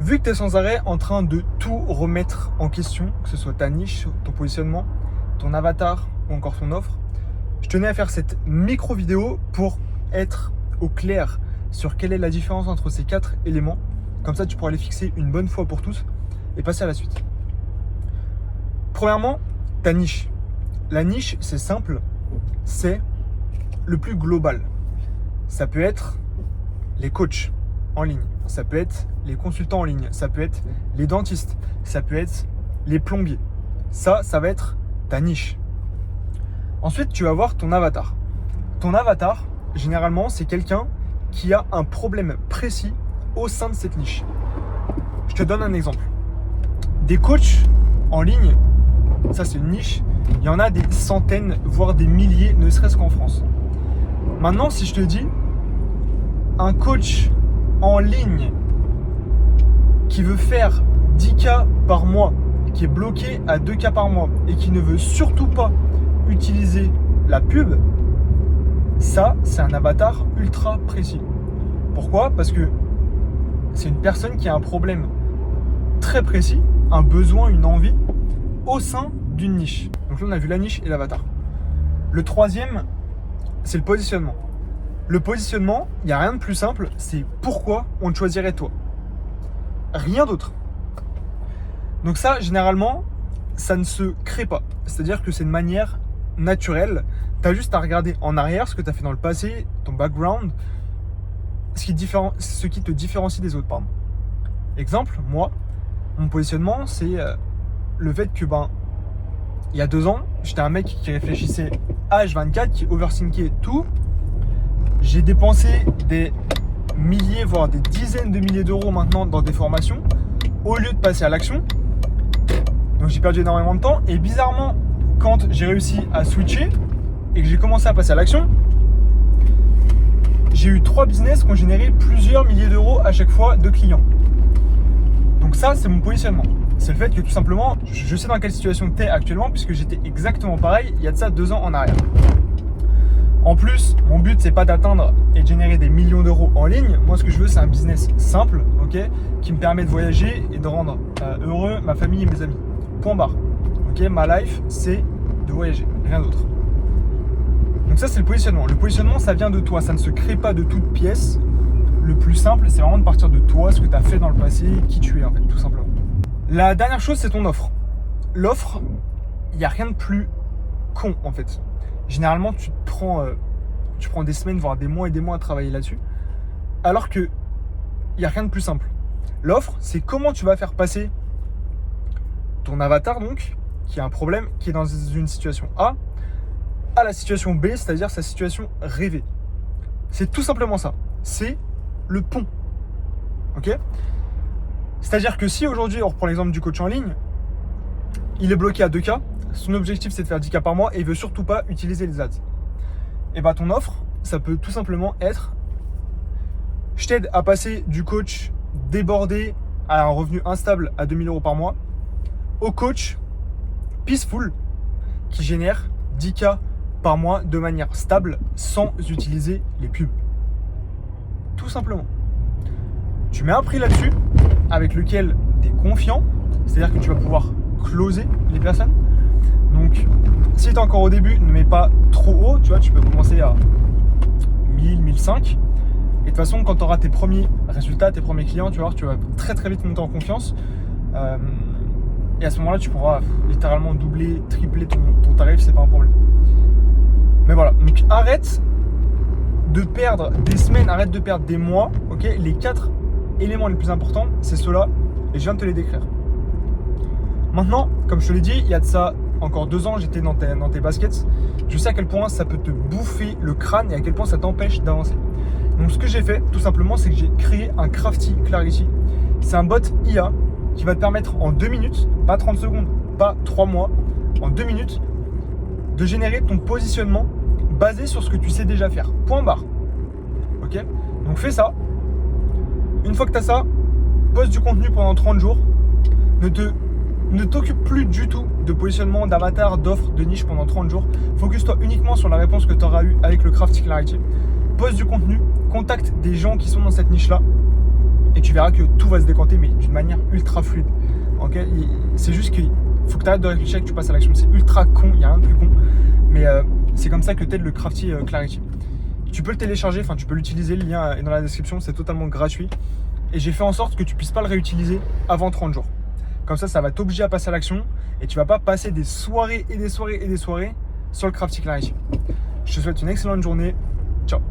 Vu que tu es sans arrêt en train de tout remettre en question, que ce soit ta niche, ton positionnement, ton avatar ou encore ton offre, je tenais à faire cette micro vidéo pour être au clair sur quelle est la différence entre ces 4 éléments. Comme ça, tu pourras les fixer une bonne fois pour toutes et passer à la suite. Premièrement, ta niche. La niche, c'est simple, c'est le plus global. Ça peut être les coachs en ligne, ça peut être les consultants en ligne, ça peut être les dentistes, ça peut être les plombiers. Ça va être ta niche. Ensuite, tu vas voir ton avatar. Ton avatar, généralement, c'est quelqu'un qui a un problème précis au sein de cette niche. Je te donne un exemple. Des coachs en ligne, ça c'est une niche, il y en a des centaines, voire des milliers, ne serait-ce qu'en France. Maintenant, si je te dis un coach en ligne qui veut faire 10K par mois, qui est bloqué à 2K par mois et qui ne veut surtout pas utiliser la pub, ça, c'est un avatar ultra précis. Pourquoi ? Parce que c'est une personne qui a un problème très précis, un besoin, une envie au sein d'une niche. Donc là, on a vu la niche et l'avatar. Le troisième, c'est le positionnement. Le positionnement, il n'y a rien de plus simple, c'est pourquoi on te choisirait toi. Rien d'autre. Donc ça, généralement, ça ne se crée pas. C'est-à-dire que c'est de manière naturelle. Tu as juste à regarder en arrière ce que tu as fait dans le passé, ton background, ce qui te différencie des autres. Pardon. Exemple, moi, mon positionnement, c'est le fait que, il y a 2 ans, j'étais un mec qui réfléchissait H24, qui overthinkait tout. J'ai dépensé des milliers, voire des dizaines de milliers d'euros maintenant dans des formations, au lieu de passer à l'action. Donc j'ai perdu énormément de temps. Et bizarrement, quand j'ai réussi à switcher et que j'ai commencé à passer à l'action, j'ai eu 3 business qui ont généré plusieurs milliers d'euros à chaque fois de clients. Donc ça, c'est mon positionnement. C'est le fait que tout simplement, je sais dans quelle situation tu es actuellement puisque j'étais exactement pareil il y a de ça 2 ans en arrière. En plus, mon but, c'est pas d'atteindre et de générer des millions d'euros en ligne. Moi, ce que je veux, c'est un business simple, ok, qui me permet de voyager et de rendre heureux ma famille et mes amis. Point barre. Ok, ma life, c'est de voyager, rien d'autre. Donc ça, c'est le positionnement. Le positionnement, ça vient de toi. Ça ne se crée pas de toutes pièces. Le plus simple, c'est vraiment de partir de toi, ce que tu as fait dans le passé, qui tu es, en fait, tout simplement. La dernière chose, c'est ton offre. L'offre, il n'y a rien de plus con, en fait. Généralement, tu prends des semaines, voire des mois et des mois à travailler là-dessus. Alors que il n'y a rien de plus simple. L'offre, c'est comment tu vas faire passer ton avatar, donc, qui a un problème, qui est dans une situation A, à la situation B, c'est-à-dire sa situation rêvée. C'est tout simplement ça. C'est le pont. Ok ? C'est-à-dire que si aujourd'hui, on reprend l'exemple du coach en ligne, il est bloqué à 2K, son objectif c'est de faire 10K par mois et il veut surtout pas utiliser les ads. Et ton offre, ça peut tout simplement être: je t'aide à passer du coach débordé à un revenu instable à 2000 euros par mois au coach peaceful qui génère 10K par mois de manière stable sans utiliser les pubs. Tout simplement. Tu mets un prix là-dessus avec lequel tu es confiant, c'est-à-dire que tu vas pouvoir closer les personnes. Donc, si tu es encore au début, ne mets pas trop haut, tu vois, tu peux commencer à 1000, 1005. Et de toute façon, quand tu auras tes premiers résultats, tes premiers clients, tu vas voir, tu vas très très vite monter en confiance. Et à ce moment-là, tu pourras littéralement doubler, tripler ton tarif, c'est pas un problème. Mais voilà, donc arrête de perdre des semaines, arrête de perdre des mois, ok ? Les 4 éléments les plus importants, c'est ceux-là, et je viens de te les décrire. Maintenant, comme je te l'ai dit, il y a de ça encore 2 ans, j'étais dans tes baskets. Je sais à quel point ça peut te bouffer le crâne et à quel point ça t'empêche d'avancer. Donc ce que j'ai fait, tout simplement, c'est que j'ai créé un Crafty Clarity. C'est un bot IA qui va te permettre en 2 minutes, pas 30 secondes, pas 3 mois, en 2 minutes, de générer ton positionnement basé sur ce que tu sais déjà faire. Point barre. Ok ? Donc fais ça. Une fois que tu as ça, poste du contenu pendant 30 jours. Ne t'occupe plus du tout de positionnement, d'avatar, d'offres, de niche pendant 30 jours. Focus-toi uniquement sur la réponse que tu auras eue avec le Crafty Clarity. Poste du contenu, contacte des gens qui sont dans cette niche-là et tu verras que tout va se décanter, mais d'une manière ultra fluide. Okay, c'est juste qu'il faut que tu arrêtes de réfléchir et que tu passes à l'action. C'est ultra con, il n'y a rien de plus con. Mais c'est comme ça que t'aides le Crafty Clarity. Tu peux le télécharger, enfin tu peux l'utiliser, le lien est dans la description, c'est totalement gratuit. Et j'ai fait en sorte que tu puisses pas le réutiliser avant 30 jours. Comme ça va t'obliger à passer à l'action et tu vas pas passer des soirées et des soirées et des soirées sur le Crafty Clarity. Je te souhaite une excellente journée. Ciao.